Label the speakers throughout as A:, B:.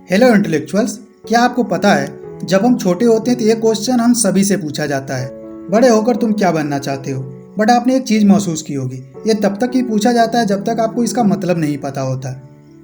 A: Hello intellectuals, क्या आपको पता है जब हम छोटे होते हैं तो ये क्वेश्चन हम सभी से पूछा जाता है, बड़े होकर तुम क्या बनना चाहते हो। बट आपने एक चीज़ महसूस की होगी, ये तब तक ही पूछा जाता है जब तक आपको इसका मतलब नहीं पता होता।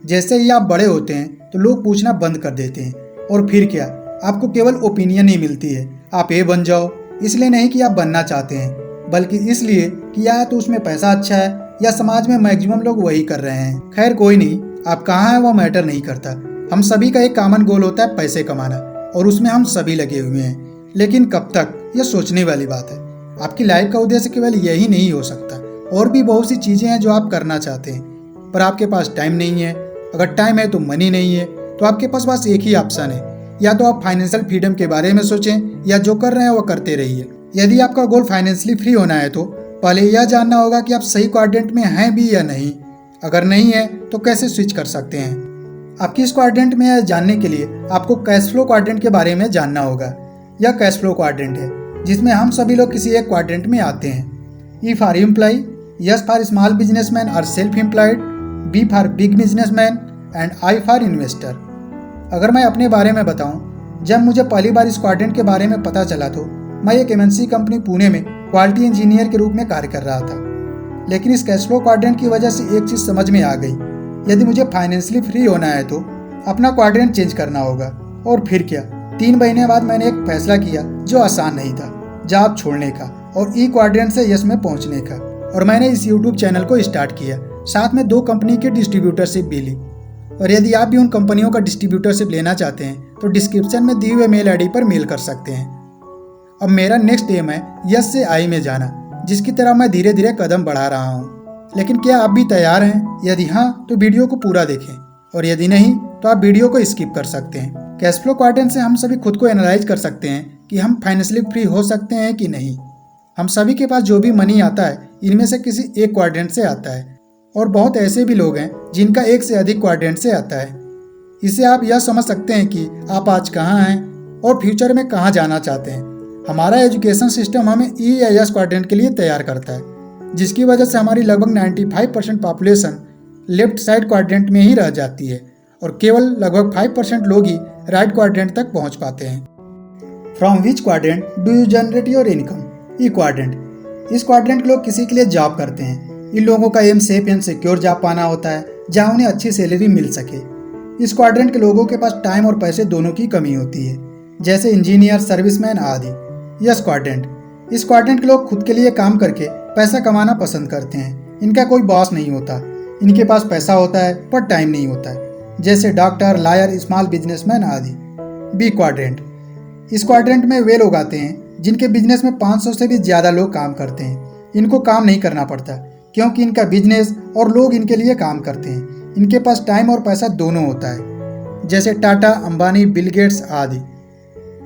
A: जैसे ही आप बड़े होते हैं तो लोग पूछना बंद कर देते हैं, और फिर क्या, आपको केवल ओपिनियन ही मिलती है, आप ये बन जाओ। इसलिए नहीं कि आप बनना चाहते हैं, बल्कि इसलिए कि या तो उसमें पैसा अच्छा है या समाज में मैक्सिमम लोग वही कर रहे हैं। खैर कोई नहीं, आप कहाँ हैं वो मैटर नहीं करता। हम सभी का एक कॉमन गोल होता है पैसे कमाना, और उसमें हम सभी लगे हुए हैं। लेकिन कब तक, यह सोचने वाली बात है। आपकी लाइफ का उद्देश्य केवल यही नहीं हो सकता, और भी बहुत सी चीज़ें हैं जो आप करना चाहते हैं, पर आपके पास टाइम नहीं है। अगर टाइम है तो मनी नहीं है, तो आपके पास बस एक ही ऑप्शन है, या तो आप फाइनेंशियल फ्रीडम के बारे में सोचें या जो कर रहे हैं वो करते रहिए। यदि आपका गोल फाइनेंशियली फ्री होना है तो पहले यह जानना होगा कि आप सही क्वाड्रेंट में हैं भी या नहीं। अगर नहीं है तो कैसे स्विच कर सकते हैं। आप किस क्वाड्रेंट में है जानने के लिए आपको कैश फ्लो क्वाड्रेंट के बारे में जानना होगा। यह कैश फ्लो क्वाड्रेंट है जिसमें हम सभी लोग किसी एक क्वाड्रेंट में आते हैं। E for employ, S for small businessman और self employed, B for big businessman and I for investor. अगर मैं अपने बारे में बताऊं, जब मुझे पहली बार इस क्वाड्रेंट के बारे में पता चला तो मैं एक एमएनसी कंपनी पुणे में क्वालिटी इंजीनियर के रूप में कार्य कर रहा था। लेकिन इस कैश फ्लो क्वाड्रेंट की वजह से एक चीज़ समझ में आ गई, यदि मुझे फाइनेंशियली फ्री होना है तो अपना क्वाड्रेंट चेंज करना होगा। और फिर क्या, 3 महीने बाद मैंने एक फैसला किया जो आसान नहीं था, जॉब छोड़ने का और ई क्वाड्रेंट से यस में पहुंचने का। और मैंने इस यूट्यूब चैनल को स्टार्ट किया, साथ में 2 कंपनी की डिस्ट्रीब्यूटरशिप भी ली। और यदि आप भी उन कंपनियों का डिस्ट्रीब्यूटरशिप लेना चाहते हैं तो डिस्क्रिप्शन में दिए हुए मेल आईडी पर मेल कर सकते हैं। अब मेरा नेक्स्ट एम है यस से आई में जाना, जिसकी तरह मैं धीरे धीरे कदम बढ़ा रहा हूँ। लेकिन क्या आप भी तैयार हैं? यदि हाँ तो वीडियो को पूरा देखें, और यदि नहीं तो आप वीडियो को स्किप कर सकते हैं। कैश फ्लो क्वाड्रेंट से हम सभी खुद को एनालाइज कर सकते हैं कि हम फाइनेंशियली फ्री हो सकते हैं कि नहीं। हम सभी के पास जो भी मनी आता है इनमें से किसी एक क्वाड्रेंट से आता है, और बहुत ऐसे भी लोग हैं जिनका एक से अधिक क्वाड्रेंट से आता है। इससे आप यह समझ सकते हैं कि आप आज कहाँ हैं और फ्यूचर में कहाँ जाना चाहते हैं। हमारा एजुकेशन सिस्टम हमें ई या एस क्वाड्रेंट के लिए तैयार करता है, जिसकी वजह से हमारी लगभग 95% पॉपुलेशन लेफ्ट साइड क्वाड्रेंट में ही रह जाती है, और केवल लगभग 5% लोग ही राइट क्वाड्रेंट तक पहुंच पाते हैं। From which quadrant do you generate your income? E quadrant. इस क्वाड्रेंट के लोग किसी के लिए जॉब करते हैं। इन लोगों का am safe and secure job पाना होता है जहां उन्हें अच्छी सैलरी मिल सके। इस क्वाड्रेंट के लोगों के पास टाइम और पैसे दोनों की कमी होती है, जैसे इंजीनियर, सर्विसमैन आदि। Yes quadrant. इस क्वाड्रेंट के लोग खुद के लिए काम करके पैसा कमाना पसंद करते हैं। इनका कोई बॉस नहीं होता, इनके पास पैसा होता है पर टाइम नहीं होता है, जैसे डॉक्टर, लॉयर, स्मॉल बिजनेसमैन आदि। B quadrant. इस क्वाड्रेंट में वे लोग आते हैं जिनके बिजनेस में 500 से भी ज़्यादा लोग काम करते हैं। इनको काम नहीं करना पड़ता क्योंकि इनका बिजनेस और लोग इनके लिए काम करते हैं। इनके पास टाइम और पैसा दोनों होता है, जैसे टाटा, अंबानी, बिल गेट्स आदि।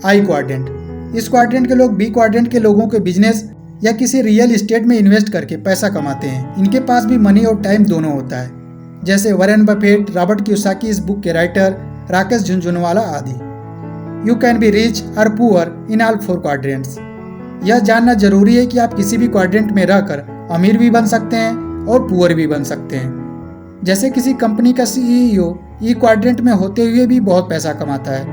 A: आई क्वाड्रेंट। इस क्वाड्रेंट के लोग बी क्वाड्रेंट के लोगों के बिजनेस या किसी रियल इस्टेट में इन्वेस्ट करके पैसा कमाते हैं। इनके पास भी मनी और टाइम दोनों होता है, जैसे वॉरेन बफेट, रॉबर्ट कियोसाकी, इस बुक के राइटर, राकेश झुनझुनवाला आदि। यू कैन बी रिच और पुअर इन ऑल 4 क्वाड्रेंट्स। यह जानना जरूरी है कि आप किसी भी क्वाड्रेंट में रहकर अमीर भी बन सकते हैं और पुअर भी बन सकते हैं। जैसे किसी कंपनी का सीईओ ई क्वाड्रेंट में होते हुए भी बहुत पैसा कमाता है,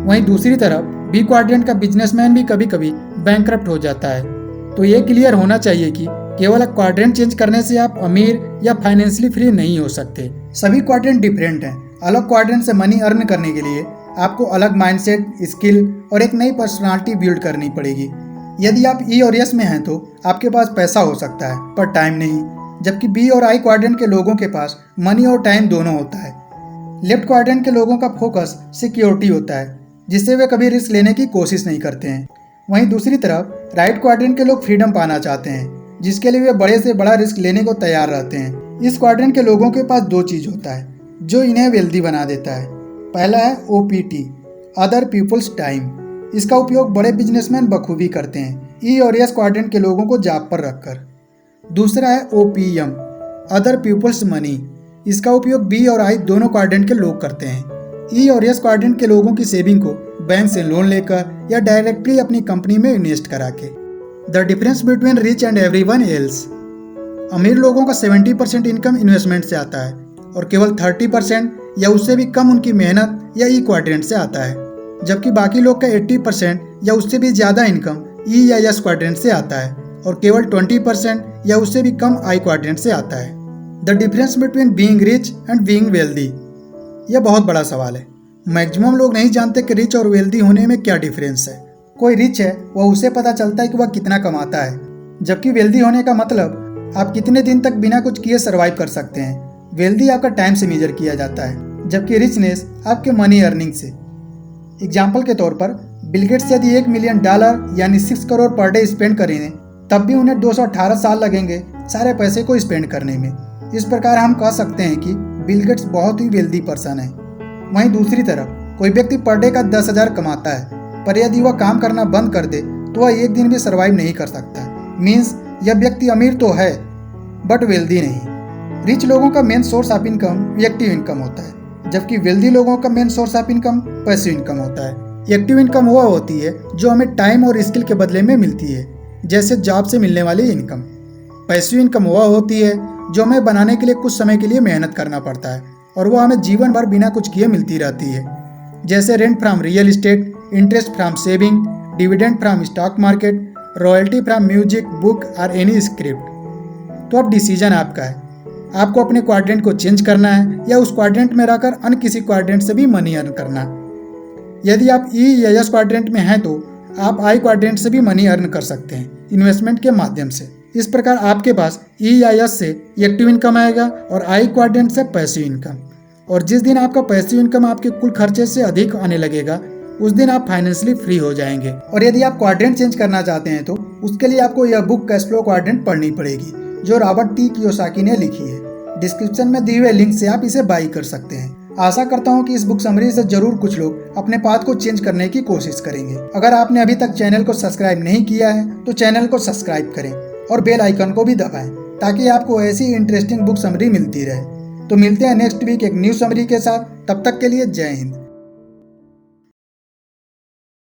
A: वहीं दूसरी तरफ बी क्वाड्रेंट का बिजनेसमैन भी कभी कभी बैंकरप्ट हो जाता है। तो ये क्लियर होना चाहिए कि केवल क्वाड्रेंट चेंज करने से आप अमीर या फाइनेंशियली फ्री नहीं हो सकते। सभी क्वाड्रेंट डिफरेंट हैं। अलग क्वाड्रेंट से मनी अर्न करने के लिए आपको अलग माइंडसेट, स्किल और एक नई पर्सनालिटी बिल्ड करनी पड़ेगी। यदि आप ई और एस में हैं तो आपके पास पैसा हो सकता है पर टाइम नहीं, जबकि बी और आई क्वाड्रेंट के लोगों के पास मनी और टाइम दोनों होता है। लेफ्ट क्वाड्रेंट के लोगों का फोकस सिक्योरिटी होता है, जिससे वे कभी रिस्क लेने की कोशिश नहीं करते हैं। वहीं दूसरी तरफ राइट क्वाड्रेंट के लोग फ्रीडम पाना चाहते हैं, जिसके लिए वे बड़े से बड़ा रिस्क लेने को तैयार रहते हैं। इस क्वाड्रेंट के लोगों के पास 2 चीज़ होता है जो इन्हें वेल्दी बना देता है। पहला है OPT, अदर पीपल्स टाइम। इसका उपयोग बड़े बिजनेसमैन बखूबी करते हैं ई और एस क्वाड्रेंट के लोगों को जॉब पर रखकर। दूसरा है OPM, अदर पीपल्स मनी। इसका उपयोग बी और आई दोनों क्वाड्रेंट के लोग करते हैं। ई और एस क्वाड्रेंट के लोगों की सेविंग को बैंक से लोन लेकर या डायरेक्टली अपनी कंपनी में इन्वेस्ट करा के। The difference between rich and everyone else. अमीर लोगों का 70% इनकम इन्वेस्टमेंट से आता है और केवल 30% या उससे भी कम उनकी मेहनत या ई क्वाड्रेंट से आता है, जबकि बाकी लोग का 80% या उससे भी ज़्यादा इनकम ई या एस क्वाड्रेंट से आता है और केवल 20% या उससे भी कम आई क्वाड्रेंट से आता है। The difference between being rich and being wealthy, यह बहुत बड़ा सवाल है। मैक्सिमम लोग नहीं जानते कि रिच और वेल्दी होने में क्या डिफरेंस है। कोई रिच है वह उसे पता चलता है कि वह कितना कमाता है, जबकि वेल्दी होने का मतलब आप कितने दिन तक बिना कुछ किए सर्वाइव कर सकते हैं। वेल्दी आपका टाइम से मेजर किया जाता है, जबकि रिचनेस आपके मनी अर्निंग से। एग्जाम्पल के तौर पर बिल गेट्स यदि $1 मिलियन यानी 6 करोड़ पर डे स्पेंड करेंगे, तब भी उन्हें 218 साल लगेंगे सारे पैसे को स्पेंड करने में। इस प्रकार हम कह सकते हैं कि बिल गेट्स बहुत ही वेल्दी पर्सन है। वहीं दूसरी तरफ कोई व्यक्ति पर डे का 10,000 कमाता है, पर यदि वह काम करना बंद कर दे तो वह एक दिन भी सर्वाइव नहीं कर सकता। मीन्स यह व्यक्ति अमीर तो है बट वेल्दी नहीं। रिच लोगों का main source of income active income होता है, जबकि वेल्दी लोगों का main source of income passive income होता है। एक्टिव इनकम वह होती है जो हमें टाइम और स्किल के बदले में मिलती है, जैसे जॉब से मिलने वाली इनकम। पैसिव इनकम वह होती है जो हमें बनाने के लिए कुछ समय के लिए मेहनत करना पड़ता है और वह हमें जीवन भर बिना कुछ किए मिलती रहती है, जैसे rent from real estate, interest from saving, dividend from stock market, royalty from music, book और एनी स्क्रिप्ट। तो अब डिसीजन आपका है, आपको अपने क्वाड्रेंट को चेंज करना है या उस क्वाड्रेंट में रहकर अन्य किसी क्वाड्रेंट से भी मनी अर्न करना। यदि आप ई या एस क्वाड्रेंट में हैं तो आप आई क्वाड्रेंट से भी मनी अर्न कर सकते हैं इन्वेस्टमेंट के माध्यम से। इस प्रकार आपके पास ई या एस से एक्टिव इनकम आएगा और आई क्वाड्रेंट से पैसिव इनकम। और जिस दिन आपका पैसिव इनकम आपके कुल खर्चे से अधिक आने लगेगा उस दिन आप फाइनेंशियली फ्री हो जाएंगे। और यदि आप क्वाड्रेंट चेंज करना चाहते हैं तो उसके लिए आपको यह बुक कैश फ्लो क्वाड्रेंट पढ़नी पड़ेगी, जो रॉबर्ट टी कियोसाकी ने लिखी है। डिस्क्रिप्शन में दिए हुए लिंक से आप इसे बाई कर सकते हैं। आशा करता हूं कि इस बुक समरी से जरूर कुछ लोग अपने पाथ को चेंज करने की कोशिश करेंगे। अगर आपने अभी तक चैनल को सब्सक्राइब नहीं किया है तो चैनल को सब्सक्राइब करें और बेल आइकन को भी दबाएं, ताकि आपको ऐसी इंटरेस्टिंग बुक समरी मिलती रहे। तो मिलते हैं नेक्स्ट वीक एक न्यू समरी के साथ। तब तक के लिए जय हिंद।